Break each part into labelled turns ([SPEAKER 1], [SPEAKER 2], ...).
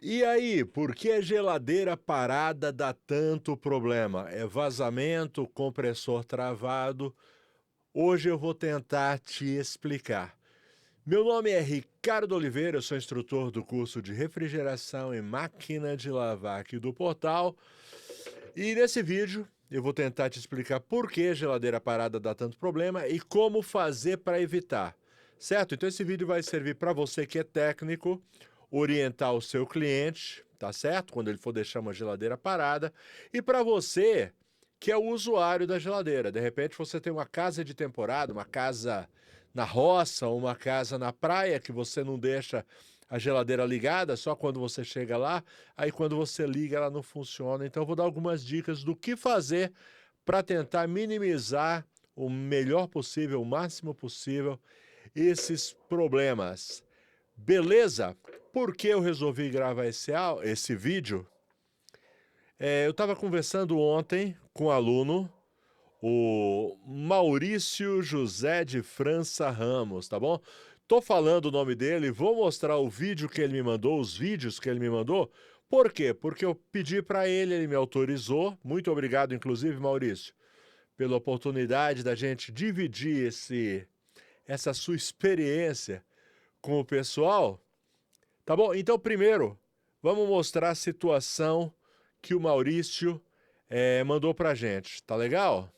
[SPEAKER 1] E aí, por que a geladeira parada dá tanto problema? É vazamento, compressor travado? Hoje eu vou tentar te explicar. Meu nome é Ricardo Oliveira, eu sou instrutor do curso de refrigeração e máquina de lavar aqui do portal. E nesse vídeo eu vou tentar te explicar por que a geladeira parada dá tanto problema e como fazer para evitar. Certo? Então esse vídeo vai servir para você que é técnico, orientar o seu cliente, tá certo? Quando ele for deixar uma geladeira parada. E para você que é o usuário da geladeira. De repente você tem uma casa de temporada, uma casa na roça, uma casa na praia que você não deixa a geladeira ligada só quando você chega lá, aí quando você liga ela não funciona. Então eu vou dar algumas dicas do que fazer para tentar minimizar o melhor possível, o máximo possível, esses problemas. Beleza? Por que eu resolvi gravar esse vídeo? Eu estava conversando ontem com um aluno, o Maurício José de França Ramos, tá bom? Tô falando o nome dele, vou mostrar o vídeo que ele me mandou, os vídeos que ele me mandou. Por quê? Porque eu pedi para ele, ele me autorizou. Muito obrigado, inclusive, Maurício, pela oportunidade da gente dividir essa sua experiência com o pessoal. Tá bom? Então, primeiro, vamos mostrar a situação que o Maurício mandou pra gente. Tá legal?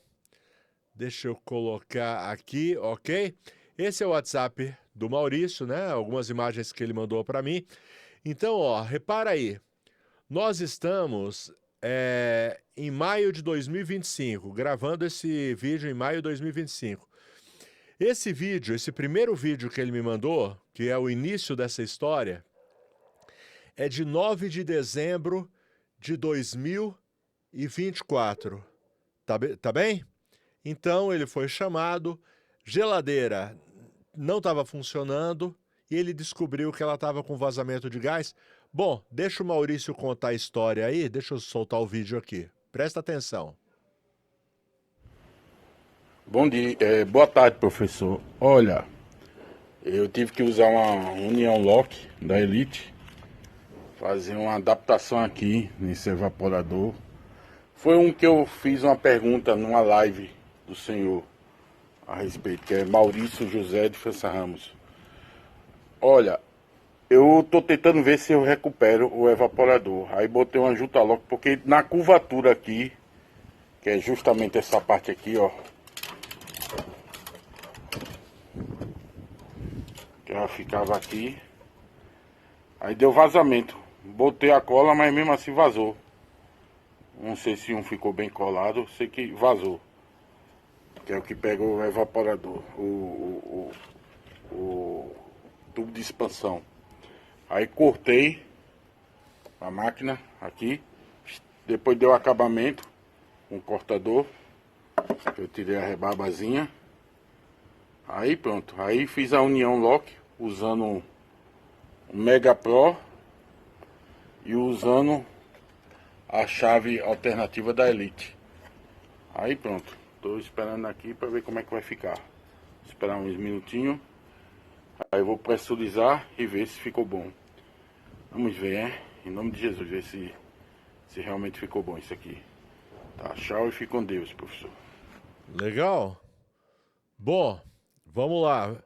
[SPEAKER 1] Deixa eu colocar aqui, ok? Esse é o WhatsApp do Maurício, né? Algumas imagens que ele mandou para mim. Então, ó, repara aí. Nós estamos em maio de 2025, gravando esse vídeo em maio de 2025. Esse vídeo, esse primeiro vídeo que ele me mandou, que é o início dessa história, é de 9 de dezembro de 2024. Tá bem? Então ele foi chamado, geladeira não estava funcionando e ele descobriu que ela estava com vazamento de gás. Bom, deixa o Maurício contar a história aí, deixa eu soltar o vídeo aqui. Presta atenção.
[SPEAKER 2] Bom dia, boa tarde, professor. Olha, eu tive que usar uma União Lock da Elite, fazer uma adaptação aqui nesse evaporador. Foi um que eu fiz uma pergunta numa live do senhor a respeito, que é Maurício José de França Ramos. Olha, eu tô tentando ver se eu recupero o evaporador. Aí botei uma Junta Lock, porque na curvatura aqui, que é justamente essa parte aqui, ó, que ela ficava aqui. Aí deu vazamento. Botei a cola, mas mesmo assim vazou. Não sei se um ficou bem colado, sei que vazou. Que é o que pega o evaporador, o tubo de expansão. Aí cortei a máquina aqui. Depois deu acabamento com o cortador. Que eu tirei a rebarbazinha. Aí pronto. Aí fiz a união lock usando um Mega Pro e usando a chave alternativa da Elite. Aí pronto, tô esperando aqui para ver como é que vai ficar. Esperar uns minutinhos. Aí eu vou pressurizar e ver se ficou bom. Vamos ver, hein? Em nome de Jesus, ver se realmente ficou bom isso aqui. Tá, tchau e fique com Deus, professor.
[SPEAKER 1] Legal? Bom, vamos lá.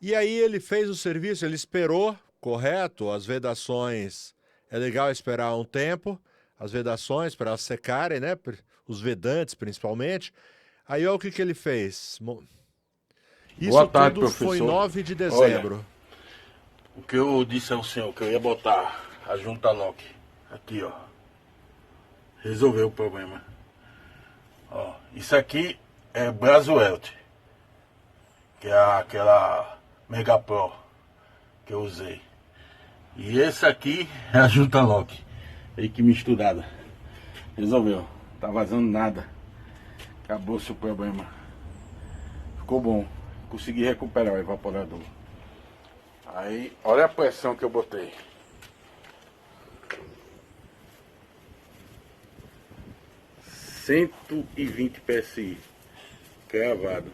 [SPEAKER 1] E aí ele fez o serviço, ele esperou, correto? As vedações, é legal esperar um tempo, as vedações para elas secarem, né? Os vedantes principalmente. Aí olha o que ele fez.
[SPEAKER 2] Boa
[SPEAKER 1] Isso
[SPEAKER 2] tarde,
[SPEAKER 1] tudo foi
[SPEAKER 2] professor.
[SPEAKER 1] 9 de
[SPEAKER 2] Olha,
[SPEAKER 1] dezembro.
[SPEAKER 2] o que eu disse ao senhor que eu ia botar a junta lock aqui, ó. Resolveu o problema. Ó, isso aqui é Braswelt, que é aquela Mega Pro que eu usei. E esse aqui é a junta lock. Aí que misturada. Resolveu. Tá vazando nada. Acabou-se o problema. Ficou bom. Consegui recuperar o evaporador. Aí, olha a pressão que eu botei. 120 PSI. Cravado.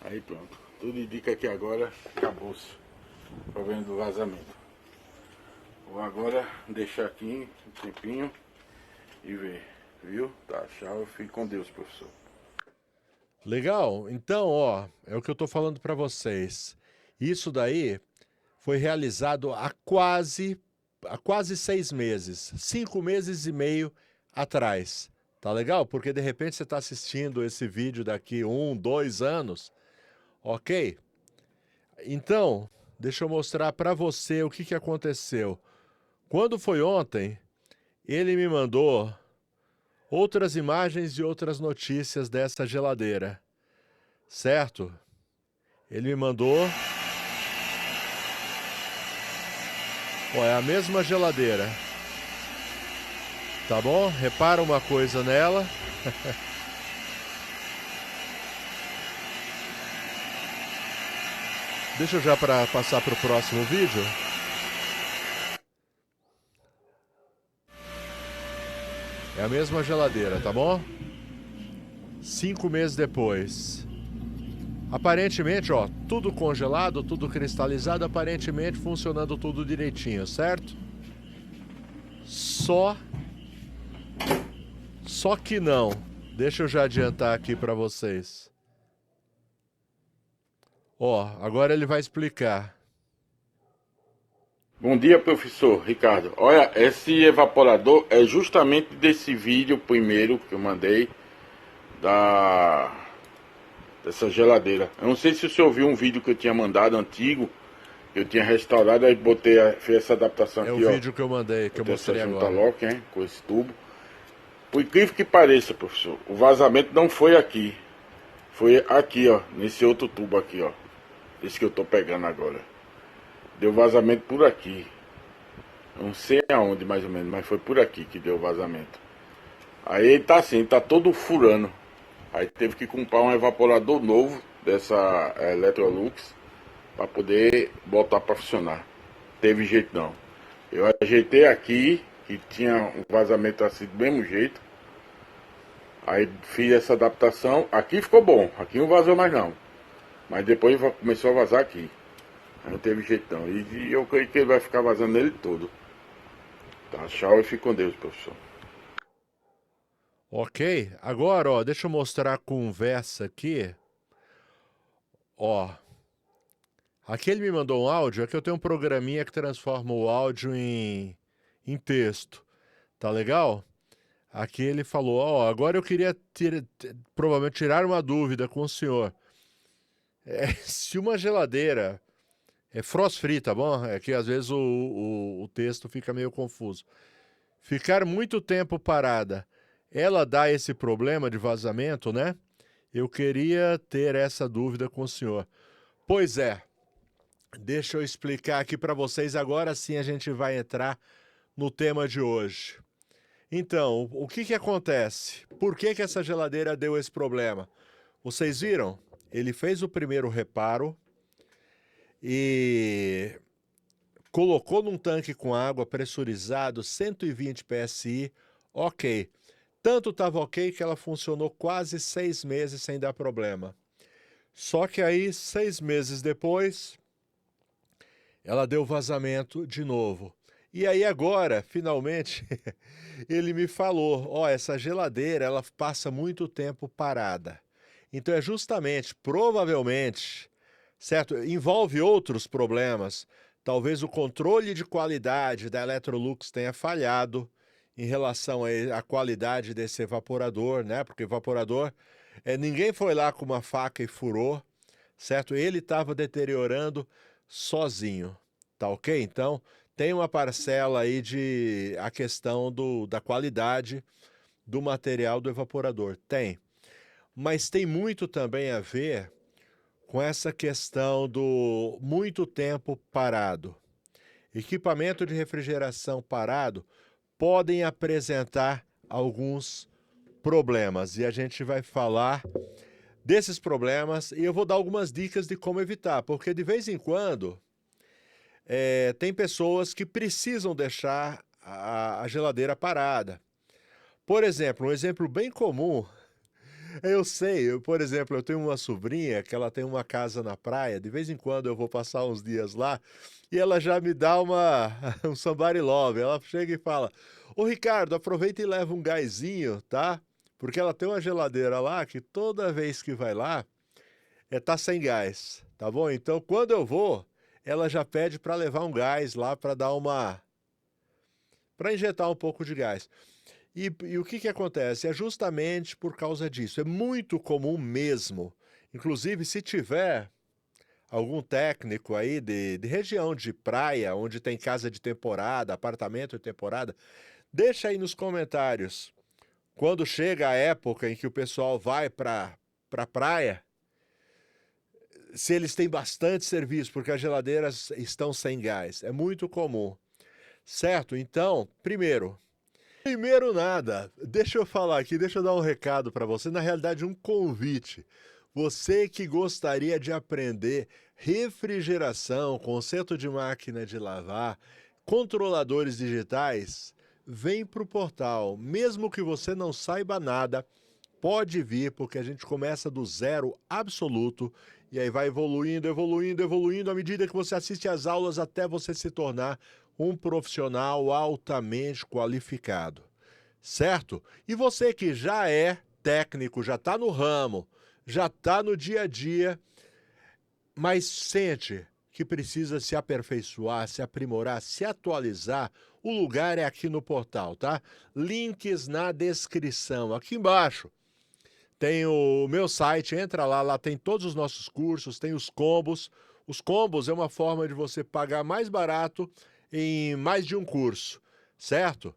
[SPEAKER 2] Aí pronto. Tudo indica que agora acabou-se o problema do vazamento. Vou agora deixar aqui um tempinho e ver, viu? Tá, tchau, fique com Deus, professor.
[SPEAKER 1] Legal? Então, ó, é o que eu tô falando para vocês. Isso daí foi realizado há quase 6 meses, 5 meses e meio atrás. Tá legal? Porque de repente você está assistindo esse vídeo daqui 1, 2 anos, ok? Então, deixa eu mostrar para você o que aconteceu. Quando foi ontem, ele me mandou outras imagens e outras notícias dessa geladeira, certo? Ele me mandou... Ó, é a mesma geladeira. Tá bom? Repara uma coisa nela. Deixa eu já passar para o próximo vídeo. É a mesma geladeira, tá bom? 5 meses depois. Aparentemente, ó, tudo congelado, tudo cristalizado, aparentemente funcionando tudo direitinho, certo? Só que não. Deixa eu já adiantar aqui para vocês. Ó, agora ele vai explicar.
[SPEAKER 2] Bom dia, professor Ricardo. Olha, esse evaporador é justamente desse vídeo primeiro que eu mandei dessa geladeira. Eu não sei se o senhor viu um vídeo que eu tinha mandado antigo, eu tinha restaurado, aí fiz essa adaptação aqui, ó.
[SPEAKER 1] É o vídeo que eu mandei, que eu mostrei agora.
[SPEAKER 2] Lock, hein, com esse tubo. Por incrível que pareça, professor, o vazamento não foi aqui. Foi aqui, ó, nesse outro tubo aqui, ó. Esse que eu tô pegando agora. Deu vazamento por aqui. Não sei aonde mais ou menos, mas foi por aqui que deu vazamento. Aí ele tá assim, tá todo furando. Aí teve que comprar um evaporador novo dessa Electrolux para poder botar para funcionar. Teve jeito não. Eu ajeitei aqui, que tinha um vazamento assim do mesmo jeito. Aí fiz essa adaptação. Aqui ficou bom, aqui não vazou mais não. Mas depois começou a vazar aqui. Não teve jeito não. E eu creio que ele vai ficar vazando nele todo. Tá, tchau e fique com Deus, professor.
[SPEAKER 1] Ok, agora, ó, deixa eu mostrar a conversa aqui. Ó, aqui ele me mandou um áudio, aqui eu tenho um programinha que transforma o áudio em texto. Tá legal? Aqui ele falou, ó, agora eu queria provavelmente tirar uma dúvida com o senhor. Se uma geladeira é frost free, tá bom? É que às vezes o texto fica meio confuso. Ficar muito tempo parada, ela dá esse problema de vazamento, né? Eu queria ter essa dúvida com o senhor. Pois é, deixa eu explicar aqui para vocês, agora sim a gente vai entrar no tema de hoje. Então, o que acontece? Por que essa geladeira deu esse problema? Vocês viram? Ele fez o primeiro reparo e colocou num tanque com água pressurizado, 120 PSI, ok. Tanto estava ok que ela funcionou quase 6 meses sem dar problema. Só que aí, 6 meses depois, ela deu vazamento de novo. E aí agora, finalmente, ele me falou, ó, essa geladeira, ela passa muito tempo parada. Então é justamente, provavelmente, certo? Envolve outros problemas. Talvez o controle de qualidade da Electrolux tenha falhado em relação à qualidade desse evaporador, né? Porque evaporador, ninguém foi lá com uma faca e furou, certo? Ele estava deteriorando sozinho, tá ok? Então, tem uma parcela aí de a questão da qualidade do material do evaporador. Tem. Mas tem muito também a ver com essa questão do muito tempo parado. Equipamento de refrigeração parado podem apresentar alguns problemas e a gente vai falar desses problemas e eu vou dar algumas dicas de como evitar, porque de vez em quando tem pessoas que precisam deixar a geladeira parada. Por exemplo, um exemplo bem comum Eu sei, por exemplo, eu tenho uma sobrinha que ela tem uma casa na praia, de vez em quando eu vou passar uns dias lá, e ela já me dá um somebody love, ela chega e fala, ô Ricardo, aproveita e leva um gásinho, tá? Porque ela tem uma geladeira lá que toda vez que vai lá, tá sem gás, tá bom? Então quando eu vou, ela já pede para levar um gás lá para para injetar um pouco de gás. E o que acontece? É justamente por causa disso. É muito comum mesmo. Inclusive, se tiver algum técnico aí de região de praia, onde tem casa de temporada, apartamento de temporada, deixa aí nos comentários. Quando chega a época em que o pessoal vai para a praia, se eles têm bastante serviço, porque as geladeiras estão sem gás. É muito comum. Certo? Então, primeiro nada, deixa eu falar aqui, deixa eu dar um recado para você, na realidade um convite. Você que gostaria de aprender refrigeração, conserto de máquina de lavar, controladores digitais, vem para o portal. Mesmo que você não saiba nada, pode vir, porque a gente começa do zero absoluto e aí vai evoluindo, evoluindo, evoluindo à medida que você assiste às aulas até você se tornar um profissional altamente qualificado, certo? E você que já é técnico, já está no ramo, já está no dia a dia, mas sente que precisa se aperfeiçoar, se aprimorar, se atualizar, o lugar é aqui no portal, tá? Links na descrição, aqui embaixo. Tem o meu site, entra lá, lá tem todos os nossos cursos, tem os combos. Os combos é uma forma de você pagar mais barato em mais de um curso, certo?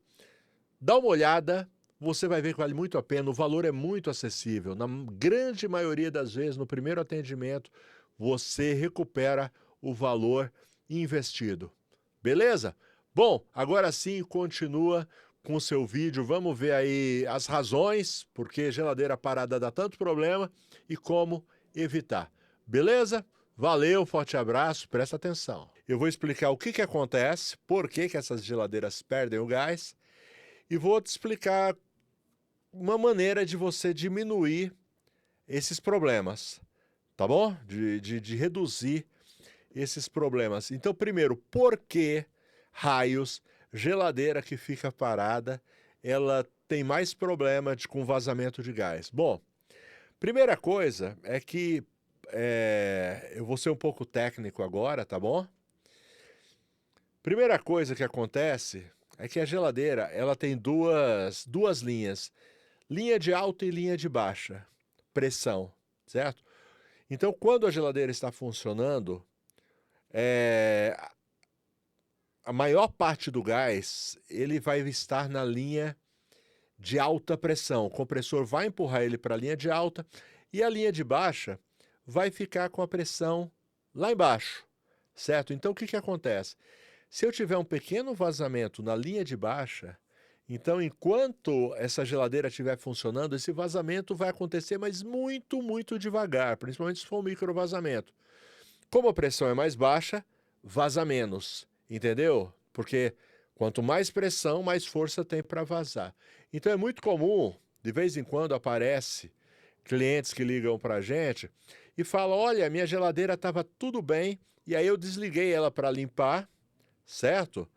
[SPEAKER 1] Dá uma olhada, você vai ver que vale muito a pena, o valor é muito acessível. Na grande maioria das vezes, no primeiro atendimento, você recupera o valor investido. Beleza? Bom, agora sim, continua com o seu vídeo. Vamos ver aí as razões porque geladeira parada dá tanto problema e como evitar. Beleza? Valeu, forte abraço, presta atenção. Eu vou explicar o que acontece, por que essas geladeiras perdem o gás e vou te explicar uma maneira de você diminuir esses problemas, tá bom? De reduzir esses problemas. Então, primeiro, por que raios geladeira que fica parada, ela tem mais problema com vazamento de gás? Bom, primeira coisa é que eu vou ser um pouco técnico agora, tá bom? Primeira coisa que acontece é que a geladeira ela tem duas linhas, linha de alta e linha de baixa pressão, certo? Então, quando a geladeira está funcionando, a maior parte do gás ele vai estar na linha de alta pressão. O compressor vai empurrar ele para a linha de alta e a linha de baixa vai ficar com a pressão lá embaixo, certo? Então, o que acontece? Se eu tiver um pequeno vazamento na linha de baixa, então, enquanto essa geladeira estiver funcionando, esse vazamento vai acontecer, mas muito, muito devagar, principalmente se for um micro vazamento. Como a pressão é mais baixa, vaza menos, entendeu? Porque quanto mais pressão, mais força tem para vazar. Então é muito comum, de vez em quando aparece clientes que ligam para a gente e falam, olha, minha geladeira estava tudo bem, e aí eu desliguei ela para limpar, certo?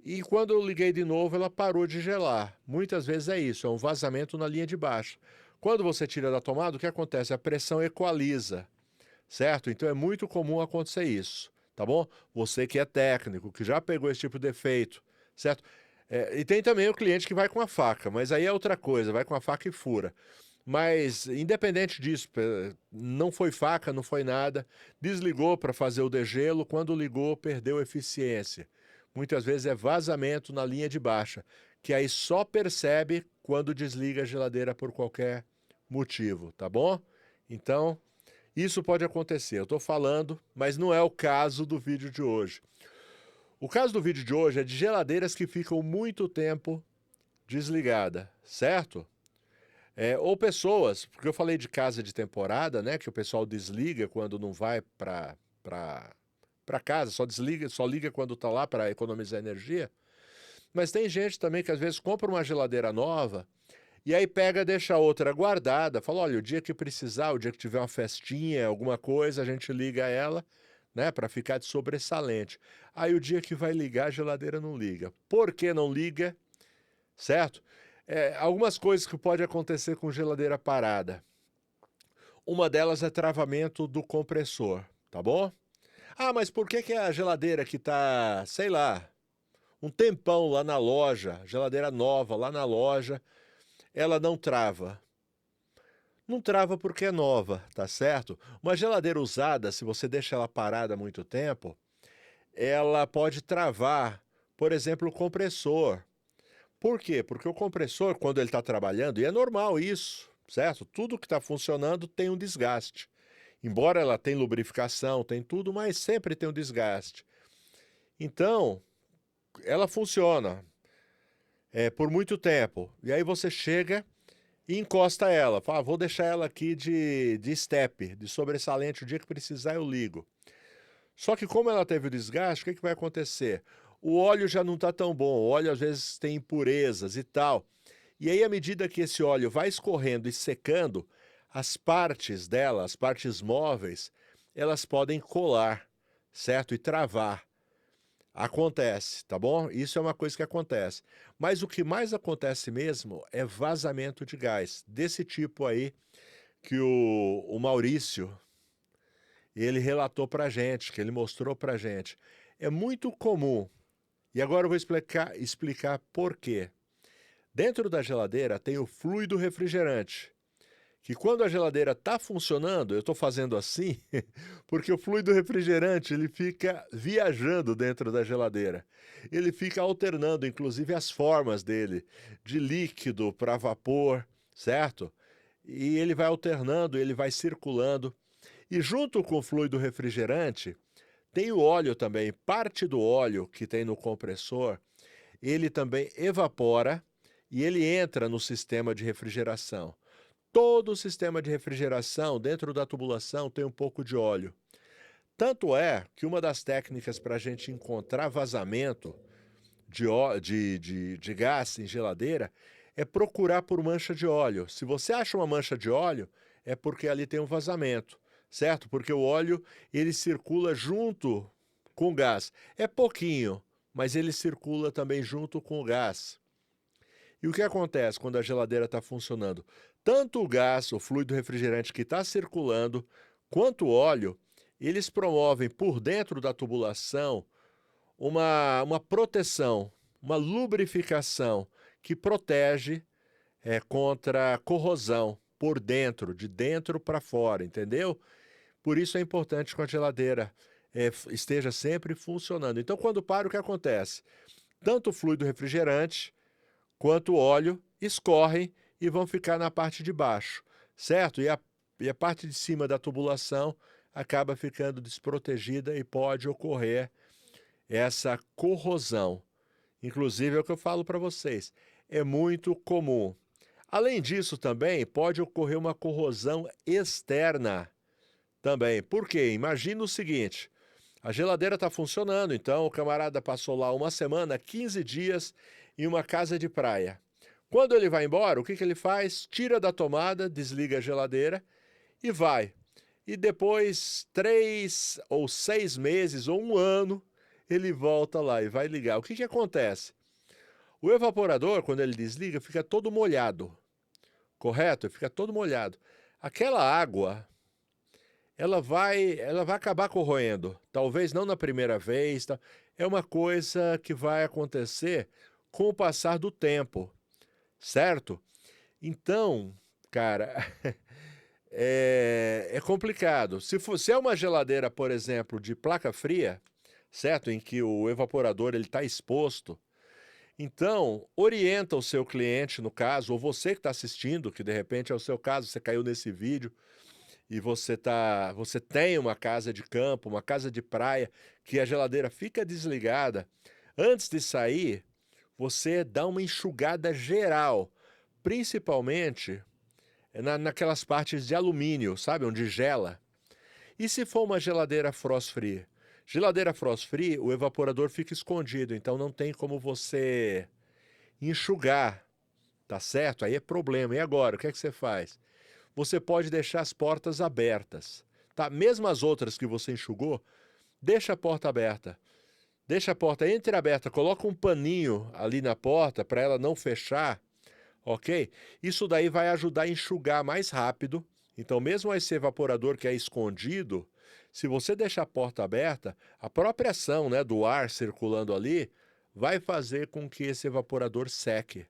[SPEAKER 1] E quando eu liguei de novo, ela parou de gelar. Muitas vezes é isso, é um vazamento na linha de baixo. Quando você tira da tomada, o que acontece? A pressão equaliza, certo? Então é muito comum acontecer isso, tá bom? Você que é técnico, que já pegou esse tipo de defeito, certo? E tem também o cliente que vai com a faca, mas aí é outra coisa, vai com a faca e fura. Mas, independente disso, não foi faca, não foi nada, desligou para fazer o degelo, quando ligou, perdeu eficiência. Muitas vezes é vazamento na linha de baixa, que aí só percebe quando desliga a geladeira por qualquer motivo, tá bom? Então, isso pode acontecer. Eu estou falando, mas não é o caso do vídeo de hoje. O caso do vídeo de hoje é de geladeiras que ficam muito tempo desligada, certo? Ou pessoas, porque eu falei de casa de temporada, né, que o pessoal desliga quando não vai para casa, só desliga, só liga quando está lá para economizar energia. Mas tem gente também que às vezes compra uma geladeira nova E aí pega, deixa a outra guardada, fala, olha, o dia que precisar, o dia que tiver uma festinha, alguma coisa, a gente liga ela, né, para ficar de sobressalente. Aí o dia que vai ligar, a geladeira não liga. Por que não liga? Certo? Algumas coisas que pode acontecer com geladeira parada. Uma delas é travamento do compressor, tá bom? Ah, mas por que a geladeira que tá, sei lá, um tempão lá na loja, geladeira nova lá na loja, ela não trava? Não trava porque é nova, tá certo? Uma geladeira usada, se você deixa ela parada há muito tempo, ela pode travar, por exemplo, o compressor. Por quê? Porque o compressor, quando ele está trabalhando, e é normal isso, certo? Tudo que está funcionando tem um desgaste. Embora ela tenha lubrificação, tem tudo, mas sempre tem um desgaste. Então, ela funciona por muito tempo. E aí você chega e encosta ela. Fala, vou deixar ela aqui de step, de sobressalente, o dia que precisar eu ligo. Só que como ela teve o desgaste, o que vai acontecer? O óleo já não está tão bom, o óleo às vezes tem impurezas e tal. E aí, à medida que esse óleo vai escorrendo e secando, as partes dela, as partes móveis, elas podem colar, certo? E travar. Acontece, tá bom? Isso é uma coisa que acontece. Mas o que mais acontece mesmo é vazamento de gás, desse tipo aí que o Maurício, ele relatou pra gente, que ele mostrou pra gente. É muito comum. E agora eu vou explicar por quê. Dentro da geladeira tem o fluido refrigerante, que quando a geladeira está funcionando, eu estou fazendo assim, porque o fluido refrigerante ele fica viajando dentro da geladeira. Ele fica alternando, inclusive, as formas dele, de líquido para vapor, certo? E ele vai alternando, ele vai circulando. E junto com o fluido refrigerante, tem o óleo também. Parte do óleo que tem no compressor, ele também evapora e ele entra no sistema de refrigeração. Todo o sistema de refrigeração, dentro da tubulação, tem um pouco de óleo. Tanto é que uma das técnicas para a gente encontrar vazamento de gás em geladeira é procurar por mancha de óleo. Se você acha uma mancha de óleo, é porque ali tem um vazamento, certo? Porque o óleo, ele circula junto com o gás. É pouquinho, mas ele circula também junto com o gás. E o que acontece quando a geladeira está funcionando? Tanto o gás, o fluido refrigerante que está circulando, quanto o óleo, eles promovem por dentro da tubulação uma proteção, uma lubrificação que protege contra corrosão por dentro, de dentro para fora, entendeu? Por isso é importante que a geladeira esteja sempre funcionando. Então, quando para, o que acontece? Tanto o fluido refrigerante quanto o óleo escorrem e vão ficar na parte de baixo, certo? E a parte de cima da tubulação acaba ficando desprotegida e pode ocorrer essa corrosão. Inclusive, é o que eu falo para vocês, é muito comum. Além disso, também pode ocorrer uma corrosão externa também. Por quê? Imagina o seguinte, a geladeira está funcionando, então o camarada passou lá uma semana, 15 dias em uma casa de praia. Quando ele vai embora, o que ele faz? Tira da tomada, desliga a geladeira e vai. E depois, 3 ou 6 meses ou um ano, ele volta lá e vai ligar. O que acontece? O evaporador, quando ele desliga, fica todo molhado, correto? Fica todo molhado. Aquela água, ela vai acabar corroendo. Talvez não na primeira vez. É uma coisa que vai acontecer com o passar do tempo, certo? Então, cara, é complicado. Se é uma geladeira, por exemplo, de placa fria, certo? Em que o evaporador ele está exposto, então orienta o seu cliente, no caso, ou você que está assistindo, que de repente é o seu caso, você caiu nesse vídeo, e você tem uma casa de campo, uma casa de praia, que a geladeira fica desligada, antes de sair, você dá uma enxugada geral, principalmente naquelas partes de alumínio, sabe, onde gela. E se for uma geladeira frost free? Geladeira frost free, o evaporador fica escondido, então não tem como você enxugar, tá certo? Aí é problema. E agora, o que é que você faz? Você pode deixar as portas abertas, tá? Mesmo as outras que você enxugou, deixa a porta aberta. Deixa a porta entreaberta, coloca um paninho ali na porta para ela não fechar, ok? Isso daí vai ajudar a enxugar mais rápido. Então, mesmo esse evaporador que é escondido, se você deixar a porta aberta, a própria ação, né, do ar circulando ali vai fazer com que esse evaporador seque,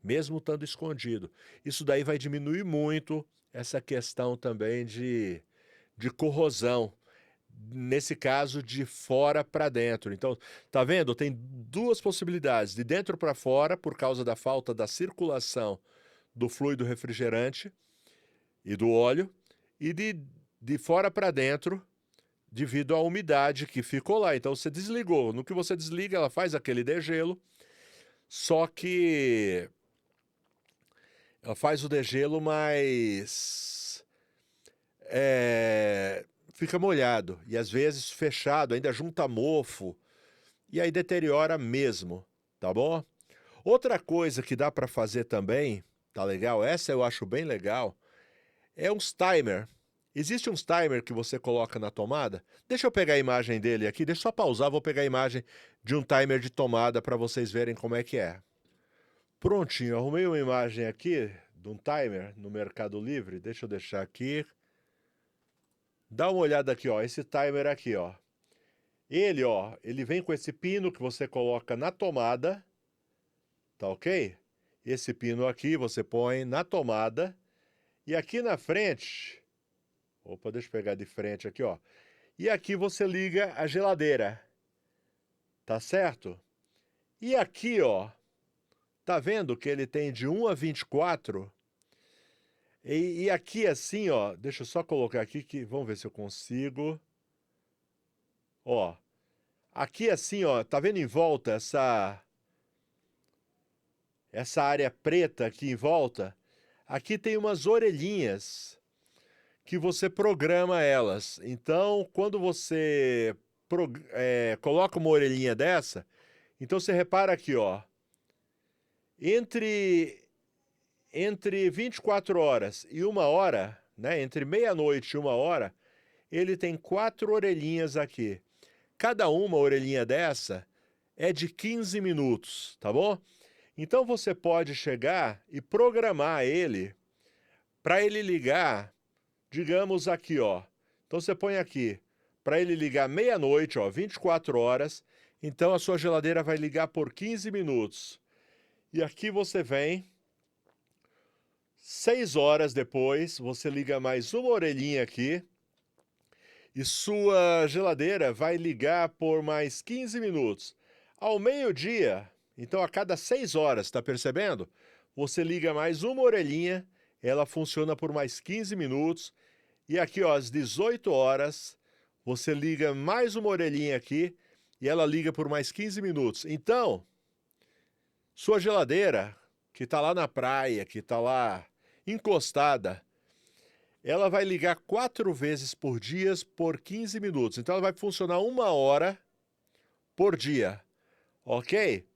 [SPEAKER 1] mesmo estando escondido. Isso daí vai diminuir muito essa questão também de corrosão. Nesse caso, de fora para dentro. Então, tá vendo? Tem duas possibilidades: de dentro para fora, por causa da falta da circulação do fluido refrigerante e do óleo, e de fora para dentro, devido à umidade que ficou lá. Então, você desligou. No que você desliga, ela faz aquele degelo, só que ela faz o degelo, mas fica molhado e às vezes fechado, ainda junta mofo e aí deteriora mesmo, tá bom? Outra coisa que dá para fazer também, tá legal? Essa eu acho bem legal, é uns timer. Existe uns timer que você coloca na tomada. Deixa eu pegar a imagem dele aqui, deixa eu só pausar, vou pegar a imagem de um timer de tomada para vocês verem como é que é. Prontinho, arrumei uma imagem aqui de um timer no Mercado Livre, deixa eu deixar aqui. Dá uma olhada aqui, ó, esse timer aqui, ó. Ele vem com esse pino que você coloca na tomada, tá ok? Esse pino aqui você põe na tomada e aqui na frente, opa, deixa eu pegar de frente aqui, ó. E aqui você liga a geladeira, tá certo? E aqui, ó, tá vendo que ele tem de 1 a 24? E aqui assim, ó, deixa eu só colocar aqui que vamos ver se eu consigo. Ó, aqui assim, ó, tá vendo em volta essa área preta aqui em volta? Aqui tem umas orelhinhas que você programa elas. Então, quando você coloca uma orelhinha dessa, então você repara aqui, ó, entre 24 horas e 1 hora, né, entre meia-noite e 1 hora, ele tem 4 orelhinhas aqui. Cada uma orelhinha dessa é de 15 minutos, tá bom? Então você pode chegar e programar ele para ele ligar, digamos aqui, ó. Então você põe aqui, para ele ligar meia-noite, ó, 24 horas. Então a sua geladeira vai ligar por 15 minutos. E aqui você vem, 6 horas depois, você liga mais uma orelhinha aqui. E sua geladeira vai ligar por mais 15 minutos. Ao meio-dia, então a cada 6 horas, tá percebendo? Você liga mais uma orelhinha, ela funciona por mais 15 minutos. E aqui, ó, às 18 horas, você liga mais uma orelhinha aqui e ela liga por mais 15 minutos. Então, sua geladeira, que está lá na praia, que está lá encostada, ela vai ligar 4 vezes por dia por 15 minutos. Então ela vai funcionar 1 hora por dia, ok?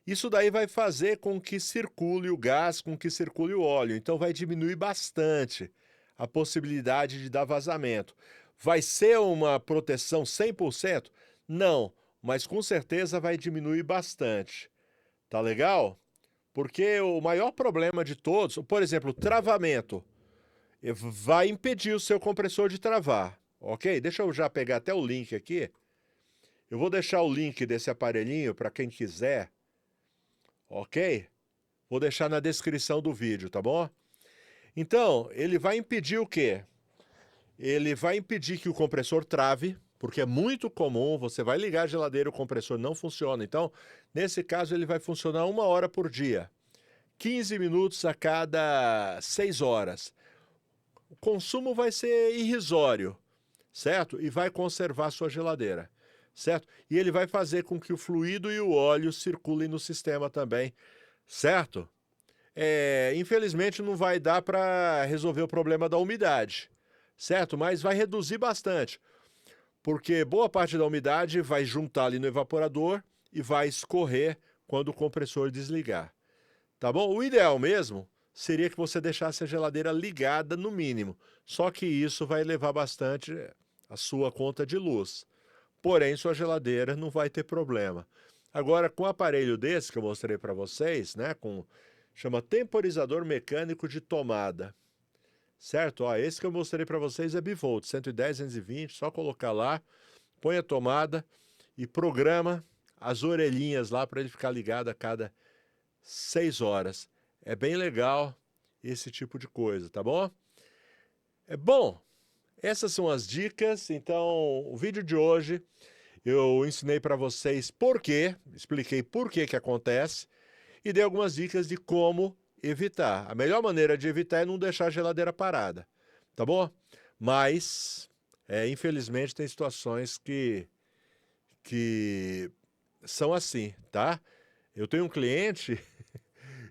[SPEAKER 1] Isso daí vai fazer com que circule o gás, com que circule o óleo. Então vai diminuir bastante a possibilidade de dar vazamento. Vai ser uma proteção 100%? Não, mas com certeza vai diminuir bastante. Tá legal? Porque o maior problema de todos, por exemplo, travamento, vai impedir o seu compressor de travar, ok? Deixa eu já pegar até o link aqui. Eu vou deixar o link desse aparelhinho para quem quiser, ok? Vou deixar na descrição do vídeo, tá bom? Então, ele vai impedir o quê? Ele vai impedir que o compressor trave, porque é muito comum, você vai ligar a geladeira e o compressor não funciona. Então, nesse caso, ele vai funcionar 1 hora por dia. 15 minutos a cada 6 horas. O consumo vai ser irrisório, certo? E vai conservar sua geladeira, certo? E ele vai fazer com que o fluido e o óleo circulem no sistema também, certo? Infelizmente não vai dar para resolver o problema da umidade, certo? Mas vai reduzir bastante, porque boa parte da umidade vai juntar ali no evaporador e vai escorrer quando o compressor desligar, tá bom? O ideal mesmo seria que você deixasse a geladeira ligada no mínimo, só que isso vai levar bastante a sua conta de luz. Porém, sua geladeira não vai ter problema. Agora, com o aparelho desse que eu mostrei para vocês, né, chama temporizador mecânico de tomada, certo? Ó, esse que eu mostrei para vocês é bivolt, 110, 220, só colocar lá, põe a tomada e programa as orelhinhas lá para ele ficar ligado a cada 6 horas. É bem legal esse tipo de coisa, tá bom? É bom. Essas são as dicas. Então, o vídeo de hoje eu ensinei para vocês por quê, expliquei por que que acontece e dei algumas dicas de como evitar. A melhor maneira de evitar é não deixar a geladeira parada, tá bom? Mas, infelizmente, tem situações que são assim, tá? Eu tenho um cliente,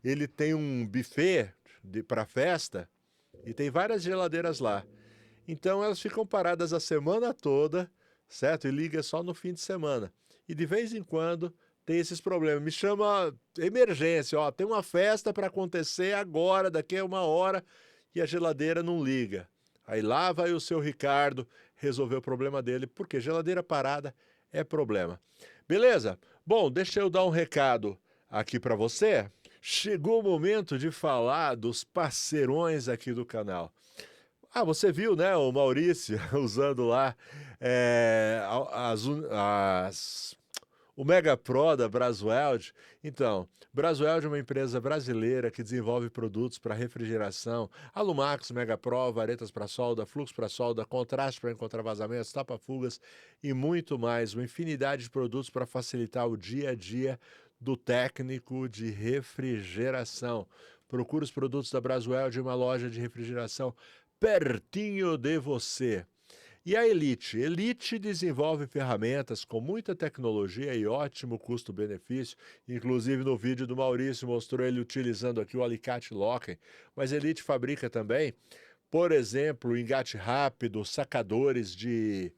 [SPEAKER 1] ele tem um buffet para festa e tem várias geladeiras lá. Então elas ficam paradas a semana toda, certo? E liga só no fim de semana. E de vez em quando tem esses problemas. Me chama emergência, ó, tem uma festa para acontecer agora, daqui a 1 hora, e a geladeira não liga. Aí lá vai o seu Ricardo resolver o problema dele, porque geladeira parada é problema. Beleza? Bom, deixa eu dar um recado aqui para você. Chegou o momento de falar dos parceirões aqui do canal. Ah, você viu, né, o Maurício usando lá o Mega Pro da Brasweld. Então, Brasweld é uma empresa brasileira que desenvolve produtos para refrigeração, Alumax, Mega Pro, varetas para solda, fluxo para solda, contraste para encontrar vazamentos, tapa-fugas e muito mais. Uma infinidade de produtos para facilitar o dia a dia do técnico de refrigeração. Procure os produtos da Brasweld em uma loja de refrigeração pertinho de você. E a Elite? Elite desenvolve ferramentas com muita tecnologia e ótimo custo-benefício. Inclusive no vídeo do Maurício mostrou ele utilizando aqui o alicate Locken. Mas Elite fabrica também, por exemplo, engate rápido, sacadores de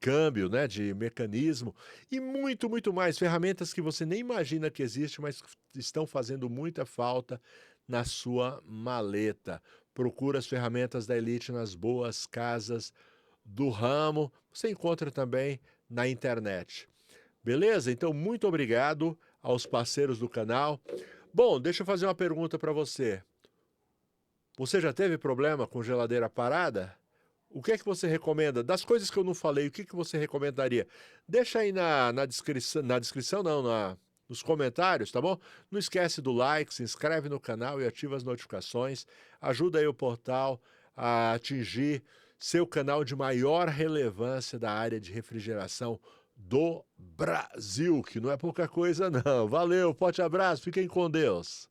[SPEAKER 1] câmbio, né, de mecanismo e muito, muito mais. Ferramentas que você nem imagina que existe, mas estão fazendo muita falta na sua maleta. Procura as ferramentas da Elite nas boas casas do ramo. Você encontra também na internet. Beleza? Então, muito obrigado aos parceiros do canal. Bom, deixa eu fazer uma pergunta para você. Você já teve problema com geladeira parada? O que é que você recomenda? Das coisas que eu não falei, o que que você recomendaria? Deixa aí na descrição não, nos comentários, tá bom? Não esquece do like, se inscreve no canal e ativa as notificações. Ajuda aí o portal a atingir seu canal de maior relevância da área de refrigeração do Brasil, que não é pouca coisa não. Valeu, forte abraço, fiquem com Deus.